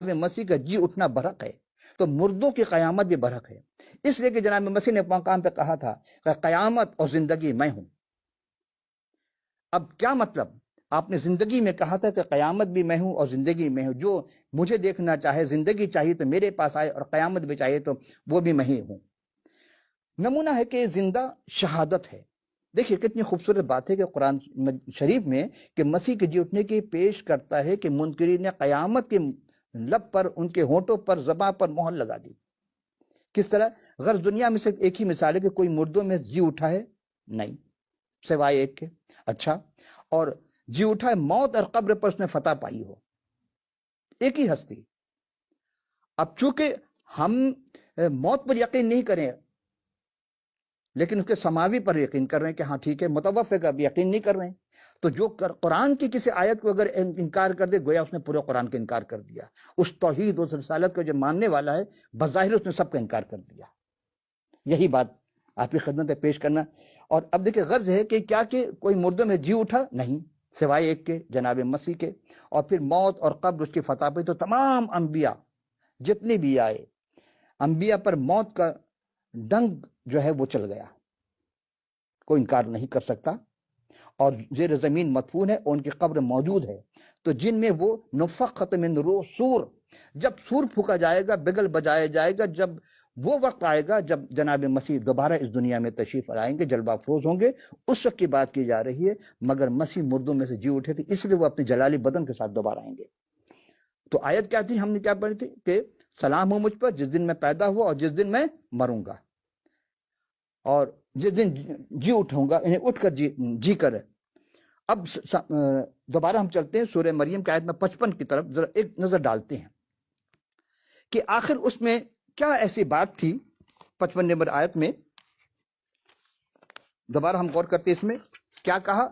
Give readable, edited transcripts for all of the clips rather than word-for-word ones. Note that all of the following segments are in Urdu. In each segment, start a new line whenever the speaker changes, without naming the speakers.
مسیح کا جی اٹھنا برحق ہے تو مردوں کی قیامت بھی برحق ہے، اس لیے کہ جناب مسیح نے مقام پہ کہا تھا کہ قیامت اور زندگی میں ہوں۔ اب کیا مطلب؟ آپ نے زندگی میں کہا تھا کہ قیامت بھی میں ہوں اور زندگی میں ہوں، جو مجھے دیکھنا چاہے، زندگی چاہیے تو میرے پاس آئے، اور قیامت بھی چاہیے تو وہ بھی میں ہی ہوں۔ نمونہ ہے کہ زندہ شہادت ہے۔ دیکھیے کتنی خوبصورت بات ہے کہ قرآن شریف میں کہ مسیح کے جی اٹھنے کی پیش کرتا ہے کہ منکرین نے قیامت کے لب پر، ان کے ہونٹوں پر، زباں پر مہر لگا دی۔ کس طرح؟ غرض دنیا میں صرف ایک ہی مثال ہے کہ کوئی مردوں میں جی اٹھا ہے؟ نہیں، سوائے ایک کے۔ اچھا، اور جی اٹھا ہے موت اور قبر پر اس نے فتح پائی ہو، ایک ہی ہستی۔ اب چونکہ ہم موت پر یقین نہیں کریں لیکن اس کے سماوی پر یقین کر رہے ہیں کہ ہاں ٹھیک ہے، متوفی کا بھی یقین نہیں کر رہے ہیں، تو جو قرآن کی کسی آیت کو اگر انکار کر دے گویا اس نے پورے قرآن کا انکار کر دیا۔ اس توحید، اس رسالت کا جو ماننے والا ہے بظاہر اس نے سب کا انکار کر دیا۔ یہی بات آپ کی خدمت میں پیش کرنا۔ اور اب دیکھیں غرض ہے کہ کیا کہ کوئی مردوں میں جی اٹھا؟ نہیں، سوائے ایک کے، جناب مسیح کے۔ اور پھر موت اور قبر اس کی فتح پہ، تو تمام انبیاء جتنے بھی آئے، انبیاء پر موت کا ڈنگ جو ہے وہ چل گیا، کوئی انکار نہیں کر سکتا، اور زیر زمین مدفون ہے اور ان کی قبر موجود ہے۔ تو جن میں وہ نفخت من روح سور، جب سور پھونکا جائے گا، بگل بجایا جائے گا، جب وہ وقت آئے گا جب جناب مسیح دوبارہ اس دنیا میں تشریف لائیں گے، جلوہ افروز ہوں گے، اس وقت کی بات کی جا رہی ہے۔ مگر مسیح مردوں میں سے جی اٹھے تھے، اس لیے وہ اپنے جلالی بدن کے ساتھ دوبارہ آئیں گے۔ تو آیت کیا تھی؟ ہم نے کیا پڑھی تھی کہ سلام ہو مجھ پر جس دن میں پیدا ہوا اور جس دن میں مروں گا، اور جس دن جی اٹھوں گا، انہیں اٹھ کر جی کر۔ اب دوبارہ ہم چلتے ہیں سورہ مریم کی آیت میں 55 کی طرف، ذرا ایک نظر ڈالتے ہیں کہ آخر اس میں کیا ایسی بات تھی۔ 55 نمبر آیت میں دوبارہ ہم غور کرتے ہیں، اس میں کیا کہا؟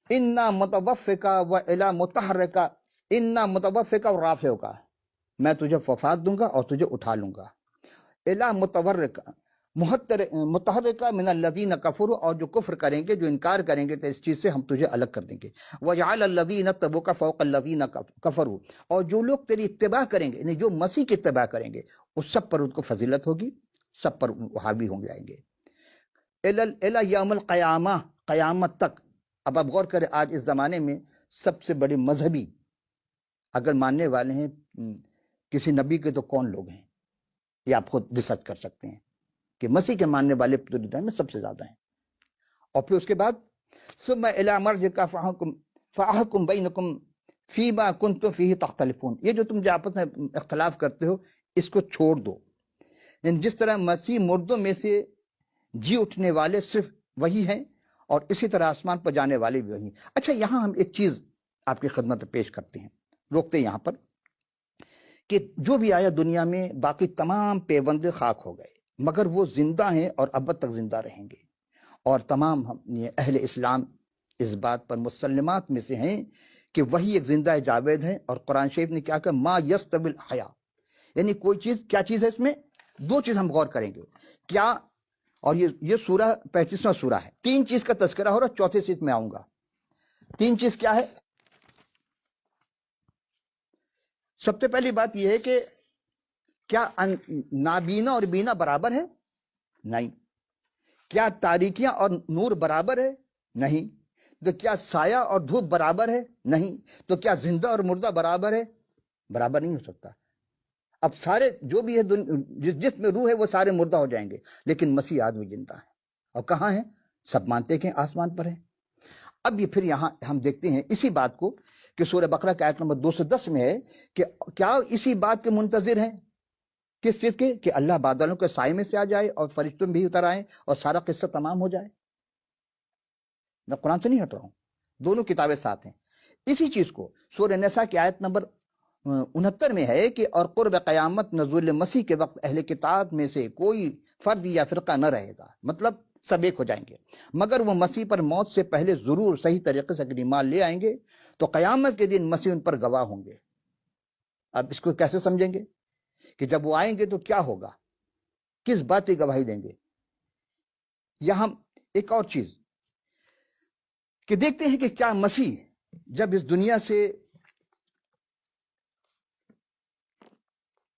اِنَّا مُتَوَفِّكَ وَإِلَى مُتَحَرِّكَ اِنَّا مُتَوَفِّكَ وَرَافِعُكَ، میں تجھے وفات دوں گا اور تجھے اٹھا لوں گا۔ اِلَى مُتَوَرِّكَ متحرکہ من الذین کفروا، اور جو کفر کریں گے، جو انکار کریں گے تو اس چیز سے ہم تجھے الگ کر دیں گے۔ وَجَعَلَ الَّذِينَ اتَّبَعُوكَ فَوْقَ الَّذِينَ كَفَرُوا، اور جو لوگ تیری اتباع کریں گے، یعنی جو مسیح کی اتباع کریں گے، اس سب پر ان کو فضیلت ہوگی، سب پر حاوی ہوں جائیں گے۔ الی یوم القیامہ، قیامت تک۔ اب آپ غور کریں، آج اس زمانے میں سب سے بڑے مذہبی اگر ماننے والے ہیں کسی نبی کے تو کون لوگ ہیں؟ یہ آپ خود ریسرچ کر سکتے ہیں کہ مسیح کے ماننے والے پوری دنیا میں سب سے زیادہ ہیں۔ اور پھر اس کے بعد ثم الی مرجعکم فاحکم بینکم فیما کنتم فیہ تختلفون، یہ جو تم آپس میں اختلاف کرتے ہو اس کو چھوڑ دو۔ یعنی جس طرح مسیح مردوں میں سے جی اٹھنے والے صرف وہی ہیں، اور اسی طرح آسمان پر جانے والے بھی وہی ہیں۔ اچھا، یہاں ہم ایک چیز آپ کی خدمت میں پیش کرتے ہیں، روکتے ہیں یہاں پر، کہ جو بھی آیا دنیا میں باقی تمام پیوندے خاک ہو گئے، مگر وہ زندہ ہیں اور ابد تک زندہ رہیں گے۔ اور تمام اہل اسلام اس بات پر مسلمات میں سے ہیں کہ وہی ایک زندہ جاوید ہے۔ اور قرآن شریف نے کیا کہا؟ ما یستوی الحیا، یعنی کوئی چیز، کیا چیز ہے اس میں؟ دو چیز ہم غور کریں گے کیا، اور یہ سورہ 35واں سورہ ہے، تین چیز کا تذکرہ ہو رہا ہے، چوتھے چیز میں آؤں گا۔ تین چیز کیا ہے؟ سب سے پہلی بات یہ ہے کہ کیا نابینا اور بینا برابر ہے؟ نہیں۔ کیا تاریکیاں اور نور برابر ہے؟ نہیں۔ تو کیا سایہ اور دھوپ برابر ہے؟ نہیں۔ تو کیا زندہ اور مردہ برابر ہے؟ برابر نہیں ہو سکتا۔ اب سارے جو بھی ہے جس میں روح ہے وہ سارے مردہ ہو جائیں گے، لیکن مسیح آدمی زندہ ہے۔ اور کہاں ہے؟ سب مانتے کہ آسمان پر ہے۔ اب یہ پھر یہاں ہم دیکھتے ہیں اسی بات کو کہ سورہ بقرہ کی آیت نمبر 210 میں ہے کہ کیا اسی بات کے منتظر ہیں؟ کس چیز کے؟ کہ اللہ بادلوں کے سائے میں سے آ جائے اور فرشتوں بھی اتر آئیں اور سارا قصہ تمام ہو جائے۔ میں قرآن سے نہیں ہٹ رہا ہوں، دونوں کتابیں ساتھ ہیں۔ اسی چیز کو سورہ نساء کی آیت نمبر 69 میں ہے کہ اور قرب قیامت نزول مسیح کے وقت اہل کتاب میں سے کوئی فرد یا فرقہ نہ رہے گا، مطلب سب ایک ہو جائیں گے، مگر وہ مسیح پر موت سے پہلے ضرور صحیح طریقے سے اگر ایمان لے آئیں گے تو قیامت کے دن مسیح ان پر گواہ ہوں گے۔ اب اس کو کیسے سمجھیں گے کہ جب وہ آئیں گے تو کیا ہوگا، کس بات کی گواہی دیں گے؟ یہاں ایک اور چیز کہ دیکھتے ہیں کہ کیا مسیح جب اس دنیا سے